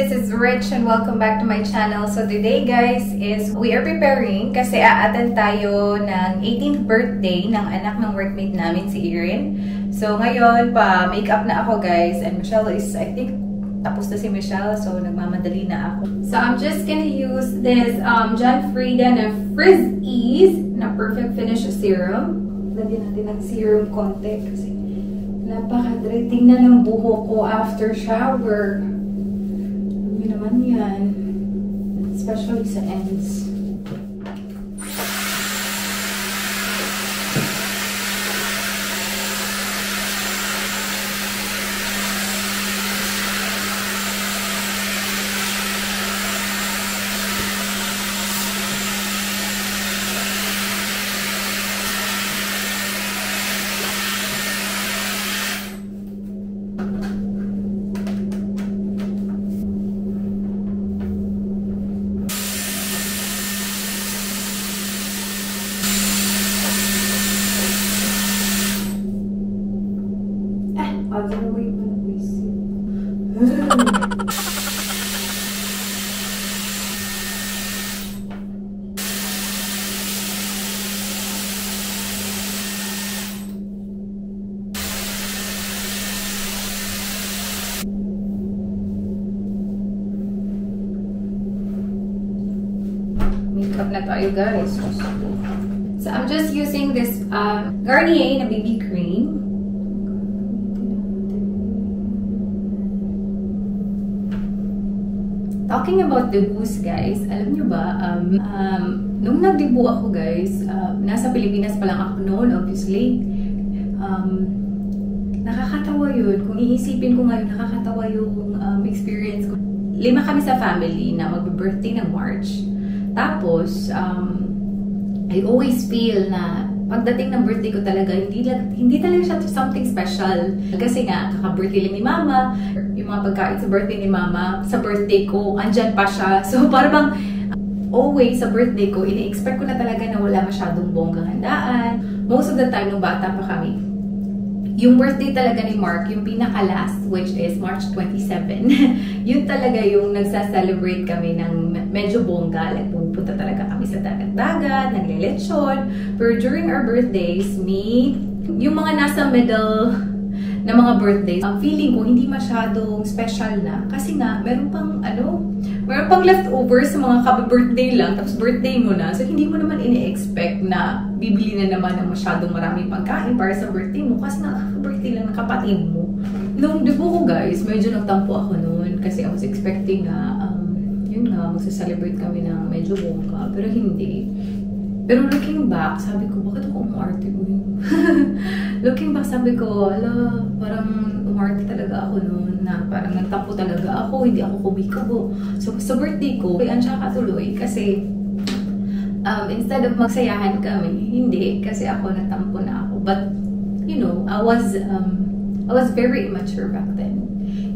this is Rich and welcome back to my channel. So today guys is we are preparing kasi a-attend tayo ng 18th birthday ng anak ng workmate namin si Erin. So ngayon pa makeup na ako guys and Michelle is I think tapos na si Michelle so nagmamadali na ako. So I'm just gonna use this John Frieda na Frizz Ease na Perfect Finish Serum. Lagyan natin ng serum konti kasi napaka-dry. Tingnan ng buhok ko after shower. Ano naman yan. Especially sa ends. Makeup na tayo guys. So I'm just using this Garnier na BB cream. Talking about debuts guys, alam nyo ba, nung nag-debut ako guys, nasa Pilipinas pa lang ako noon obviously. Nakakatawa yun. Kung iisipin ko ngayon, nakakatawa yung experience ko. 5 kami sa family na mag-birthday ng March. Tapos, I always feel na pagdating ng birthday ko talaga, hindi talaga siya something special. Kasi nga, kaka-birthday lang ni Mama, yung mga pagkain sa birthday ni Mama, sa birthday ko, andyan pa siya. So, parang always sa birthday ko, ini-expect ko na talaga na wala masyadong bonggang handaan. Most of the time, nung bata pa kami, yung birthday talaga ni Mark, yung pinaka-last, which is March 27, yun talaga yung nagsa-celebrate kami ng medyo bongga. Like, pupunta talaga kami sa dagat-dagat, naglilitsyon. Pero during our birthdays, yung mga nasa middle na mga birthdays, ang feeling ko hindi masyadong special na. Kasi nga, meron pang leftover sa mga kabibirthday lang, tapos birthday mo na. So, hindi mo naman ini-expect na bibili na naman ng masyadong maraming pagkain para sa birthday mo. Kasi nakaka-birthday lang ng kapatid mo. Nung debut ko guys, medyo nagtampo ako noon. Kasi I was expecting na, yun nga, magsa-celebrate kami ng medyo bongga. Pero hindi. Pero looking back, sabi ko, bakit ako umarte ko yun? Looking back, sabi ko, ala, parang umarte talaga ako noon na parang nagtampo talaga ako, hindi ako kumikabo. So, sa birthday ko, kaya siya katuloy kasi instead of magsayahan kami, hindi, kasi ako nagtampo na ako. But, you know, I was very immature back then.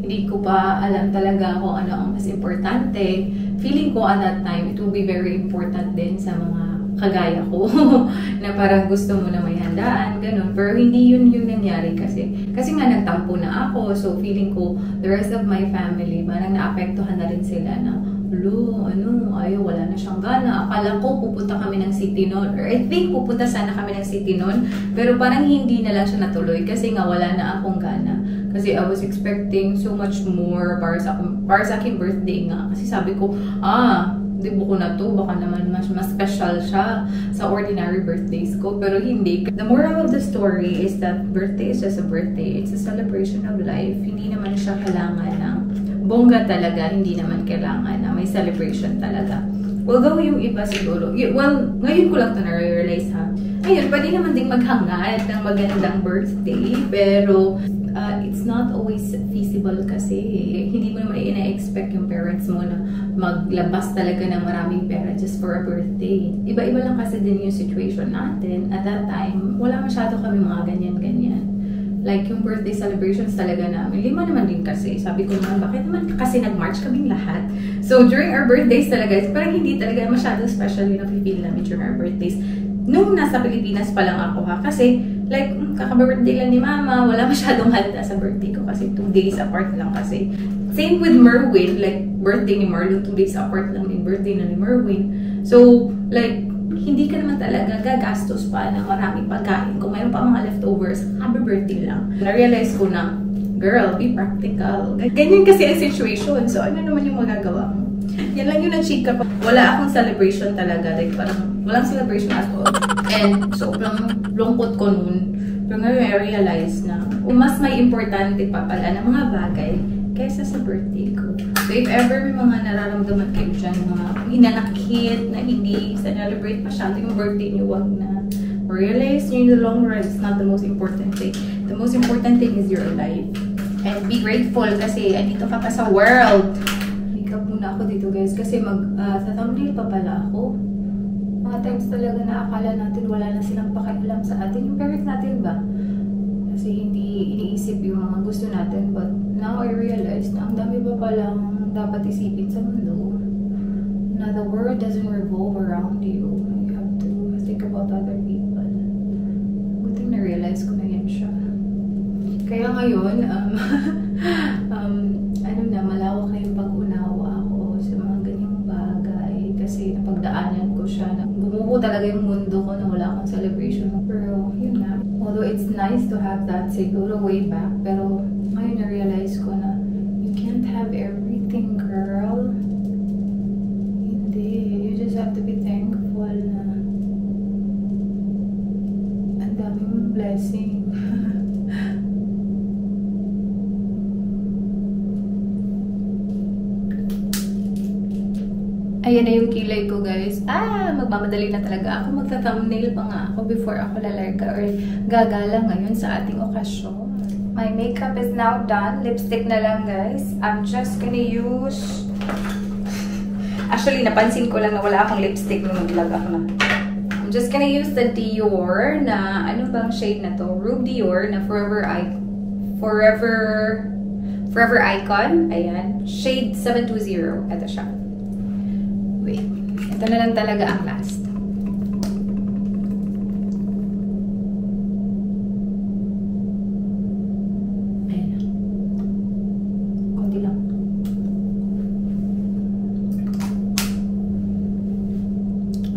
Hindi ko pa alam talaga kung ano ang mas importante. Feeling ko at that time, it will be very important din sa mga kagaya ko na parang gusto mo na may handaan, ganun. Pero hindi yun yung nangyari kasi nga nagtampo na ako. So feeling ko the rest of my family parang naapektuhan na rin sila na ayaw, wala na siyang gana. Akala ko pupunta kami ng city noon, or I think pupunta sana kami ng city noon, pero parang hindi na lang siya natuloy kasi nga wala na akong gana. Kasi I was expecting so much more para sa aking birthday nga. Kasi sabi ko, debut ko na to, baka naman mas special siya sa ordinary birthdays ko. Pero hindi. The moral of the story is that birthday is just a birthday. It's a celebration of life. Hindi naman siya kailangan ng bongga talaga. Hindi naman kailangan na may celebration talaga. Although yung iba siguro, well, ngayon ko lang ito na-realize ha. Ayun, pwede naman ding maghangad ng magandang birthday. Pero it's not always feasible kasi hindi mo naman ina-expect yung parents mo na maglabas talaga ng maraming pera just for a birthday. Iba-iba lang kasi din yung situation natin. At that time, wala masyado kami mga ganyan-ganyan. Like yung birthday celebrations talaga namin, 5 naman din kasi. Sabi ko naman, bakit naman kasi nag-March kaming lahat? So during our birthdays talaga, parang hindi talaga masyado special yung napipili namin during our birthdays. Nung nasa Pilipinas pa lang ako ha, kasi like, kaka-birthday lang ni Mama, wala masyadong handa sa birthday ko kasi 2 days apart lang kasi. Same with Merwin, like, birthday ni Marlon, 2 days apart lang yung birthday na ni Merwin. So, like, hindi ka naman talaga gagastos pa ng maraming pagkain. Kung mayroon pa mga leftovers, happy birthday lang. Na-realize ko na, girl, be practical. Ganyan kasi ang situation. So, ano naman yung magagawa mo? Yan lang yung na-chika ko. Wala akong celebration talaga. Like, parang walang celebration at all. And sobrang lungkot ko nun. Pero ngayon, I realize na mas may importante pa pala ng mga bagay kaysa sa birthday ko. So, if ever may mga nararamdaman kayo dyan, mga hinanakit na hindi celebrate masyado yung birthday niyo, wag na. Realize nyo in the long run, it's not the most important thing. The most important thing is you're alive. And be grateful kasi andito ka pa sa world. Makeup muna ako dito, guys, kasi sa-thumbnail pa pala ako. Mga times talaga na akala natin wala na silang pakialam sa atin. Yung parents natin ba? Kasi hindi iniisip yung mga gusto natin. But now I realize na ang dami pa palang dapat isipin sa mundo. Na the world doesn't revolve around you. You have to think about other people. Good thing na-realize ko na yan siya. Kaya ngayon, ano na, malawak na yung pag-unawa ko sa mga ganyang bagay. Kasi napagdaanan ko siya. Gumuho talaga yung mundo ko na wala akong celebration. Pero, yun na. Although it's nice to have that siguro way back. Pero, ngayon na-realize ko na you can't have everything, girl. Hindi. You just have to be thankful na ang daming blessing. Ayan na yung kilay ko, guys. Magmamadali na talaga ako. Magta-thumbnail pa nga ako before ako lalarga or gagala ngayon sa ating okasyon. My makeup is now done. Lipstick na lang, guys. I'm just gonna use... Actually, napansin ko lang na wala akong lipstick nung nag-vlog ako na. I'm just gonna use the Dior na... Ano bang shade na to? Rube Dior na Forever Icon. Ayan. Shade 720. Ito siya. Wait. Ito na lang talaga ang last. Ayan. Kunti lang.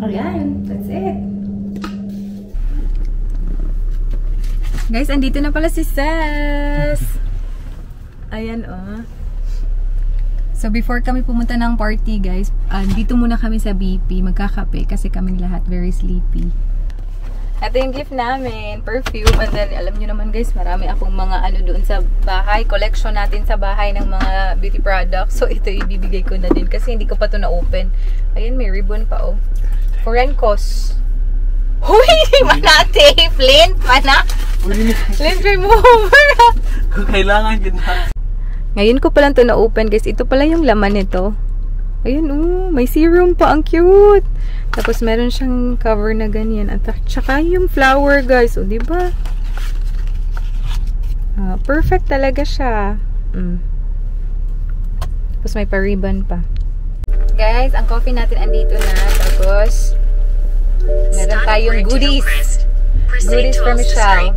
Ayan. That's it. Guys, andito na pala si Ses. Ayan, oh. So, before kami pumunta ng party, guys, dito muna kami sa BP, magkakape, kasi kaming lahat very sleepy. Ito yung gift namin, perfume, and then, alam nyo naman, guys, marami akong mga ano doon sa bahay, collection natin sa bahay ng mga beauty products. So, ito ibibigay ko na din, kasi hindi ko pa ito na-open. Ayan, may ribbon pa, oh. Forencos. Huy! Manate! Flint! Mana! Flint remover! Kung kailangan yun na. Ngayon ko pa lang ito na-open, guys. Ito pala yung laman nito. Ayun, oh. May serum pa. Ang cute. Tapos, meron siyang cover na ganyan. At saka yung flower, guys. O, diba? Perfect talaga siya. Tapos, may pa-ribbon pa. Guys, ang coffee natin andito na. Tapos, meron tayong goodies. Goodies from Michelle.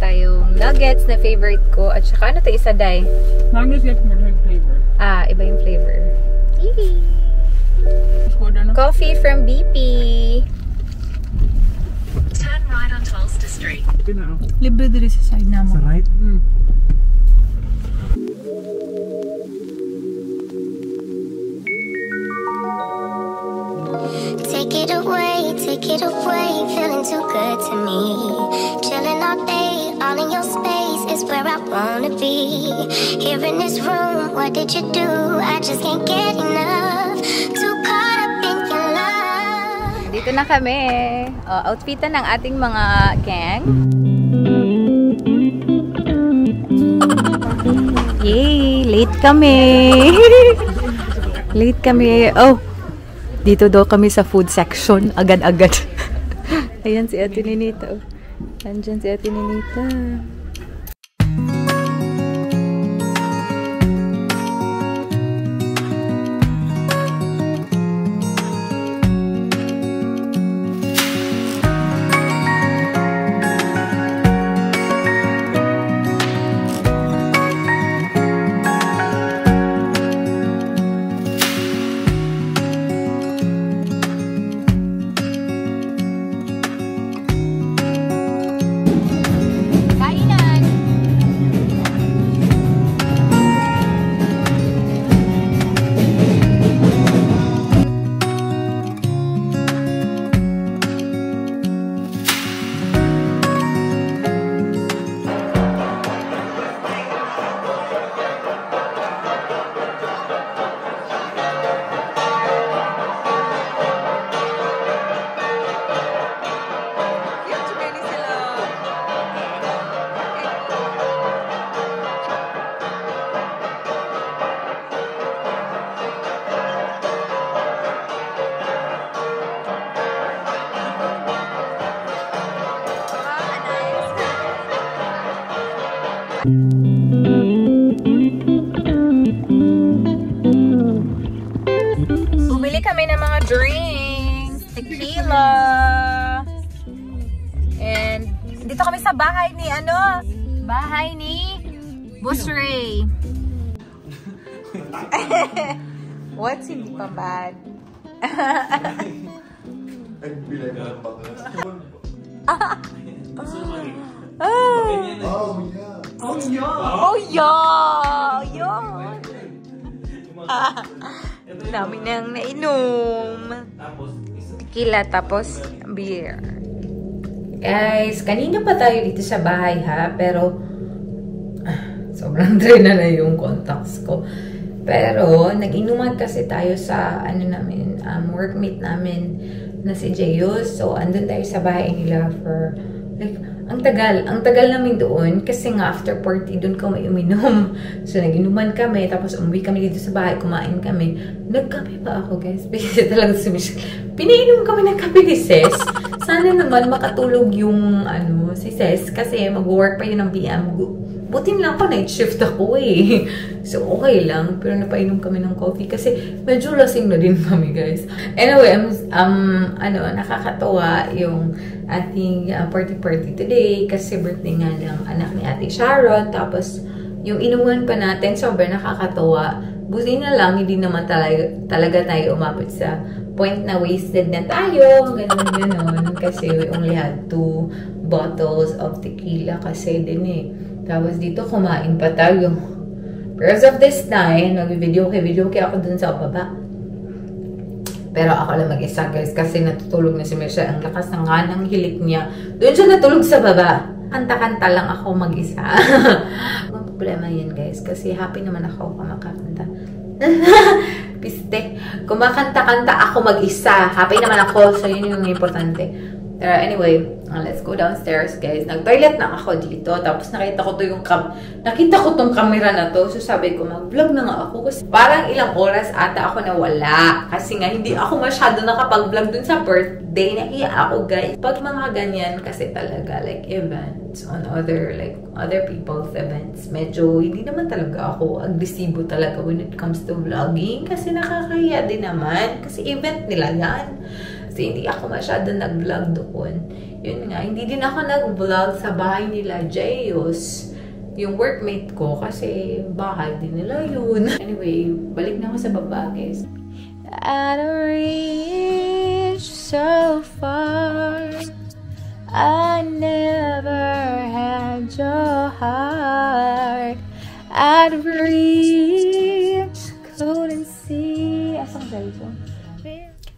Tayong nuggets na favorite ko. At saka ano to isa, Day? Nuggets get more flavor. Iba yung flavor. Coffee from BP. Turn right on Tolster Street. Libre dito sa side naman. Sa right? Take it away, feeling too good to me. Chilling all day, all in your space is where I wanna be. Here in this room, what did you do? I just can't get enough. Too caught up in your love. Dito na kami. Outfitan ng ating mga gang. Yay! Late kami! Late kami. Oh! Dito daw kami sa food section. Agad-agad. Ayan si Ate Ninita. Andyan si Ate Ninita. Bumili kami ng mga drinks, tequila. And dito kami sa bahay ni Boss Ray. What's hindi pa bad? Oh yeah! Yun! Dami nang nainom. Tequila tapos beer. Guys, kanina pa tayo dito sa bahay ha, pero sobrang dry na yung contacts ko. Pero nag-inuman kasi tayo sa workmate namin na si Jeyus. So andun tayo sa bahay nila for like ang tagal namin doon kasi nga after party doon kami uminom. So nag-inuman kami tapos umuwi kami dito sa bahay, kumain kami. Nagkape pa ako, guys. Kasi talaga pinainom kami ng kape ni Ses. Sana naman makatulog yung si Ses kasi mag-work pa yun ng PM. Buti lang pa night shift ako eh. So okay lang, pero napainom kami ng coffee kasi medyo lasing na din kami, guys. Anyway, nakakatawa yung ating party today kasi birthday nga ng anak ni Ate Sharon. Tapos yung inuman pa natin, sobrang nakakatawa. Buti na lang, hindi naman talaga tayo umabot sa point na wasted na tayo. Ganon. Kasi we only had 2 bottles of tequila kasi din eh. Tapos dito kumain pa tayo. Pero as of this time, nag-video ako dun sa baba. Pero ako lang mag-isa, guys, kasi natutulog na si Michelle. Ang lakas ng kanang hilik niya. Doon siya natulog sa baba. Kanta-kanta lang ako mag-isa. Ang problema yan, guys, kasi happy naman ako kumakanta. Piste. Kumakanta-kanta ako mag-isa. Happy naman ako. So, yun yung importante. Pero anyway, let's go downstairs, guys. Nag-toilet na ako dito. Tapos nakita ko tong camera na to. So sabi ko, mag-vlog na nga ako. Kasi parang ilang oras ata ako nawala. Kasi nga, hindi ako masyado nakapag-vlog dun sa birthday. Nahiya ako, guys. Pag mga ganyan kasi talaga, like events on other people's events, medyo hindi naman talaga ako agresibo talaga when it comes to vlogging. Kasi nakakahiya din naman. Kasi event nila yan. Kasi hindi ako masyado nag-vlog doon. Yun nga, hindi din ako nag-vlog sa bahay nila Jeyus, yung workmate ko, kasi bahay din nila yun. Anyway, balik na ako sa baba, guys. I'd reach so far, I never had your heart. I'd reach, couldn't see. Asang dito?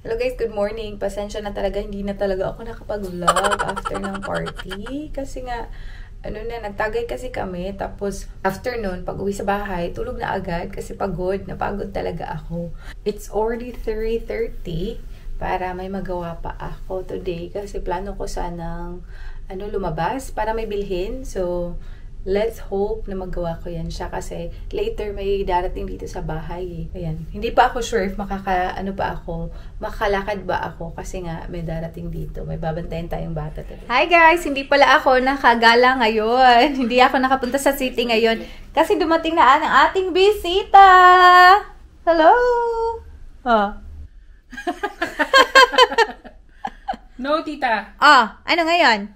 Hello guys, good morning. Pasensya na talaga, hindi na talaga ako nakapag-vlog after ng party. Kasi nga, nagtagay kasi kami. Tapos, after nun, pag uwi sa bahay, tulog na agad kasi napagod talaga ako. It's already 3:30 para may magawa pa ako today. Kasi plano ko sanang lumabas para may bilhin. So, let's hope na magawa ko yan siya kasi later may darating dito sa bahay eh. Ayan. Hindi pa ako sure if makakalakad ba ako kasi nga may darating dito. May babantayan tayong bata today. Hi guys! Hindi pala ako nakagala ngayon. Hindi ako nakapunta sa city ngayon kasi dumating na ang ating bisita! Hello! Oh. No, tita. Ano ngayon?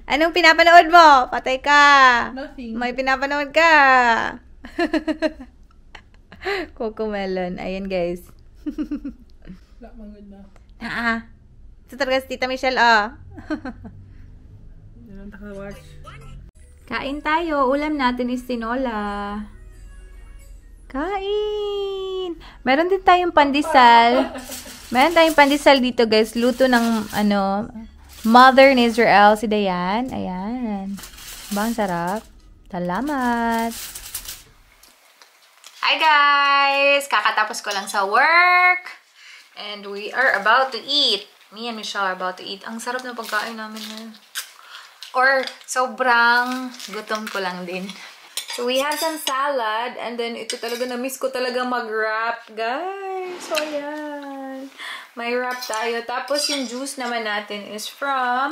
Anong pinapanood mo? Patay ka. Nothing. May pinapanood ka. Cocomelon. Ayan, guys. Wala, maganda. Ito talaga si Tita Michelle, Yan ang taka-watch. Kain tayo. Ulam natin is tinola. Kain! Meron din tayong pandesal. Meron tayong pandesal dito, guys. Luto ng, Mother in Israel, si Dayan. Ayan. Bang sarap. Salamat. Hi guys! Kakatapos ko lang sa work. And we are about to eat. Me and Michelle are about to eat. Ang sarap na pagkain namin ngayon. Or, sobrang gutom ko lang din. So, we have some salad. And then, ito talaga, na-miss ko talaga mag-wrap, guys. So, ayan. May wrap tayo. Tapos, yung juice naman natin is from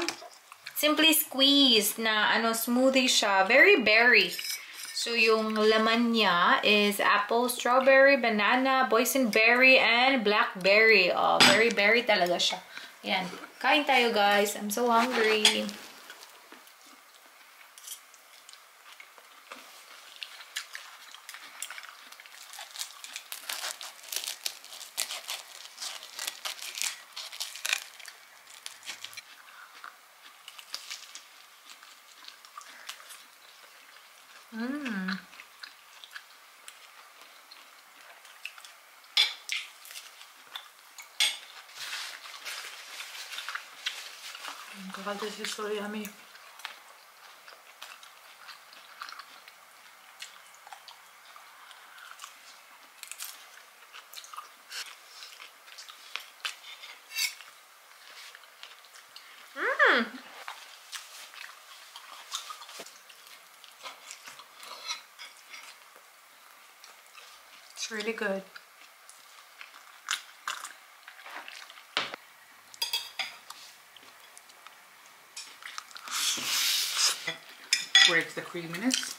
Simply Squeeze na smoothie siya. Very berry. So, yung laman niya is apple, strawberry, banana, boysenberry, and blackberry. Oh, very berry talaga siya. Yan. Kain tayo, guys. I'm so hungry. God, this is so yummy. It's really good. Where's the creaminess?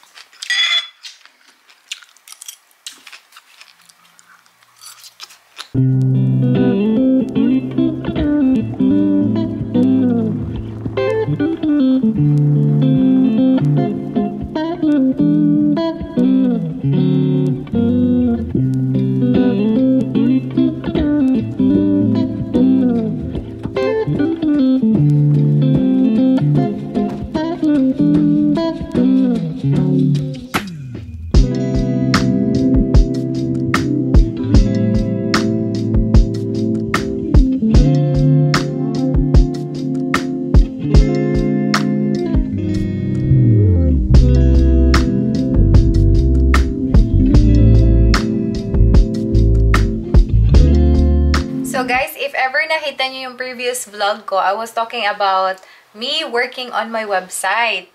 So guys, if ever nakita niyo yung previous vlog ko, I was talking about me working on my website.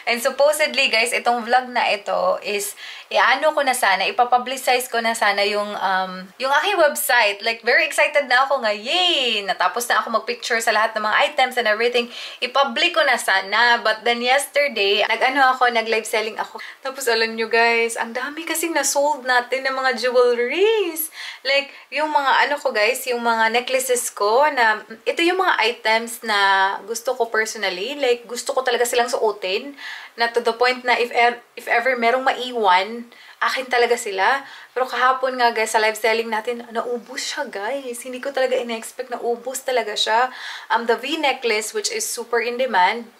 And supposedly guys, itong vlog na ito is ipapublicize ko na sana yung aking website. Like, very excited na ako nga. Yay! Natapos na ako mag-picture sa lahat ng mga items and everything. I-public ko na sana. But then yesterday, nag-live selling ako. Tapos alam nyo guys, ang dami kasing na-sold natin ng mga jewelries. Like, yung mga guys, yung mga necklaces ko na, ito yung mga items na gusto ko personally. Like, gusto ko talaga silang suotin. Na to the point na if ever merong maiwan, akin talaga sila. Pero kahapon nga guys, sa live selling natin, naubos siya guys. Hindi ko talaga in-expect na ubos talaga siya. The V necklace, which is super in demand,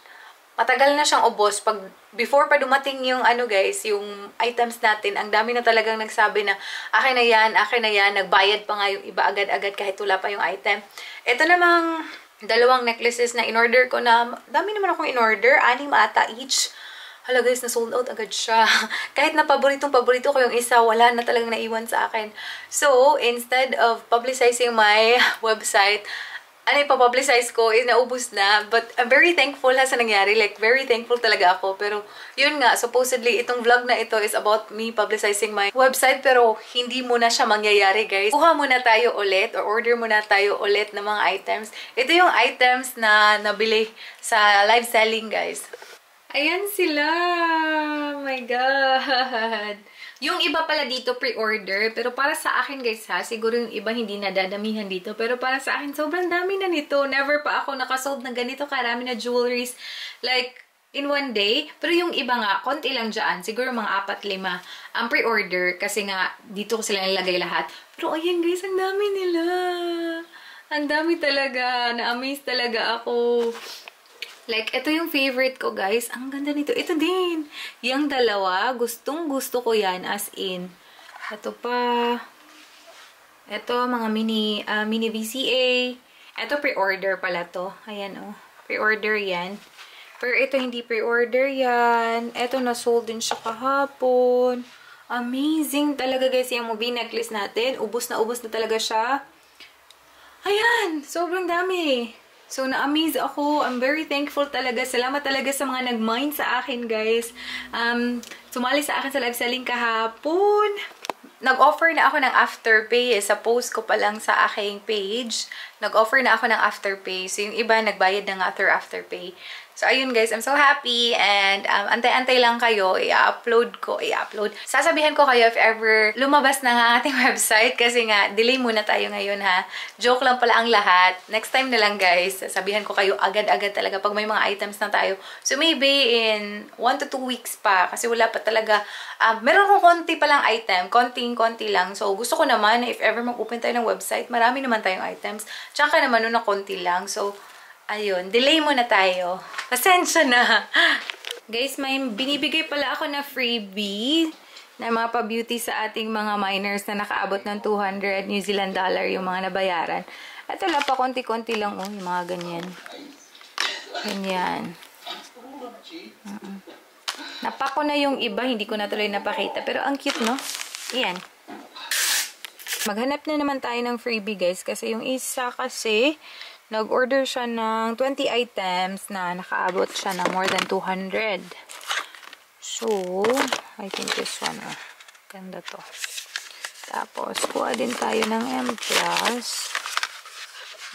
matagal na siyang ubos. Before pa dumating yung guys, yung items natin, ang dami na talagang nagsabi na akin na yan, nagbayad pa nga yung iba agad-agad kahit wala pa yung item. Ito namang dalawang necklaces na in-order ko na, dami naman akong in-order, 6 ata each. Hala guys, na-sold out agad siya. Kahit na paborito ko yung isa, wala na talagang naiwan sa akin. So, instead of publicizing my website, ipapublicize ko, naubos na. But I'm very thankful sa nangyari. Like, very thankful talaga ako. Pero, yun nga, supposedly, itong vlog na ito is about me publicizing my website. Pero, hindi muna siya mangyayari, guys. Kuha muna tayo ulit or order muna tayo ulit ng mga items. Ito yung items na nabili sa live selling, guys. Ayan sila! Oh my God! Yung iba pala dito pre-order, pero para sa akin guys ha, siguro yung iba hindi nadadamihan dito, pero para sa akin sobrang dami na nito. Never pa ako nakasold ng ganito karami na jewelries like in one day. Pero yung iba nga, konti lang dyan, siguro mga 4-5 ang pre-order kasi nga dito ko sila nilagay lahat. Pero ayan guys, ang dami nila! Ang dami talaga! Na-amaze talaga ako! Like, ito yung favorite ko, guys. Ang ganda nito. Ito din. Yung dalawa, gustong-gusto ko yan. As in. Ito pa. Ito, mga mini VCA. Ito, pre-order pala to. Ayan, oh. Pre-order yan. Pero ito, hindi pre-order yan. Ito, na-sold din siya kahapon. Amazing talaga, guys. Yung movie necklace natin. Ubus na talaga siya. Ayan! Sobrang dami. So, na-amaze ako. I'm very thankful talaga. Salamat talaga sa mga nag-mind sa akin, guys. Sumali sa akin sa live selling kahapon. Nag-offer na ako ng afterpay sa post ko pa lang sa aking page. Nag-offer na ako ng afterpay. So, yung iba nagbayad na nga after afterpay. So, ayun guys, I'm so happy and antay-antay lang kayo. I-upload. Sasabihan ko kayo if ever lumabas na nga ating website kasi nga, delay muna tayo ngayon ha. Joke lang pala ang lahat. Next time na lang guys, sasabihan ko kayo agad-agad talaga pag may mga items na tayo. So, maybe in 1 to 2 weeks pa kasi wala pa talaga. Meron kong konti palang item. Konting-konti lang. So, gusto ko naman if ever mag-open tayo ng website, marami naman tayong items. Tsaka naman nun na konti lang. So, ayun, delay muna tayo. Pasensya na. Guys, may binibigay pala ako na freebie na mga pa-beauty sa ating mga minors na nakaabot ng 200 New Zealand dollar yung mga nabayaran. Ito lang pa, konti-konti lang yung mga ganyan. Ganyan. Napako na yung iba, hindi ko na tuloy napakita. Pero ang cute, no? Ayan. Maghanap na naman tayo ng freebie, guys. Kasi yung isa kasi nag-order siya ng 20 items na nakaabot siya ng more than 200. So, I think this one, ganda to. Tapos, kuha din tayo ng M+.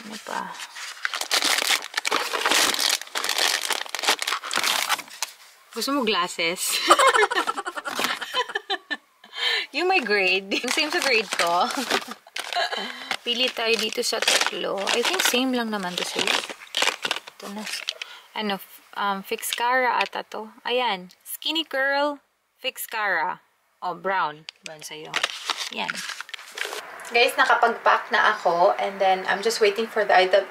Ano pa? Gusto mo glasses? Yung may grade. Yung same sa grade ko. Pili tayo dito sa tatlo. I think same lang naman to sa'yo. Ito na. Ano, Fixcara ata to. Ayan. Skinny Curl Fixcara. Oh, brown. Brown sa'yo. Yan. Guys, nakapag-pack na ako. And then, I'm just waiting for the items.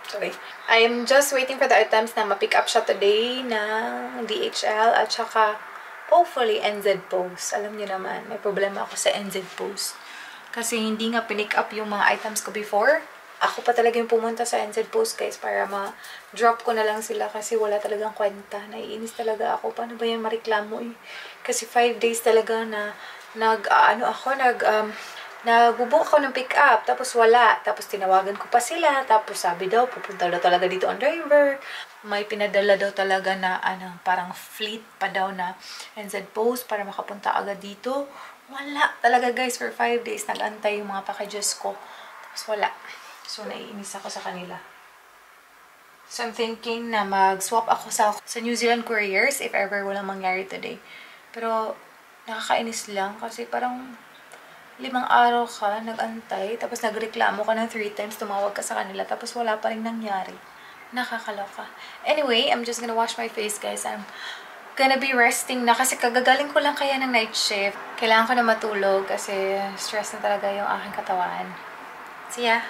Sorry. I'm just waiting for the items na ma-pick up siya today ng DHL at saka hopefully NZ Post. Alam niyo naman, may problema ako sa NZ Post. Kasi hindi nga pinick up yung mga items ko before. Ako pa talaga yung pumunta sa NZ Post, guys, para ma-drop ko na lang sila kasi wala talagang kwenta. Naiinis talaga ako. Paano ba yan mareklamo eh? Kasi 5 days talaga na nagbubuk ako ng pick up, tapos wala. Tapos tinawagan ko pa sila, tapos sabi daw, pupunta daw talaga dito ang driver. May pinadala daw talaga na, parang fleet pa daw na NZ Post para makapunta agad dito. Wala talaga guys, for 5 days nag-antay yung mga packages ko. Tapos wala. So, naiinis ako sa kanila. So, I'm thinking na mag-swap ako sa New Zealand Couriers if ever walang mangyari today. Pero, nakakainis lang kasi parang 5 araw ka, nag-antay, tapos nagreklamo ka ng 3 times, tumawag ka sa kanila, tapos wala pa rin nangyari. Nakakaloka. Anyway, I'm just gonna wash my face, guys. I'm gonna be resting na kasi kagagaling ko lang kaya ng night shift. Kailangan ko na matulog kasi stress na talaga yung aking katawan. See ya!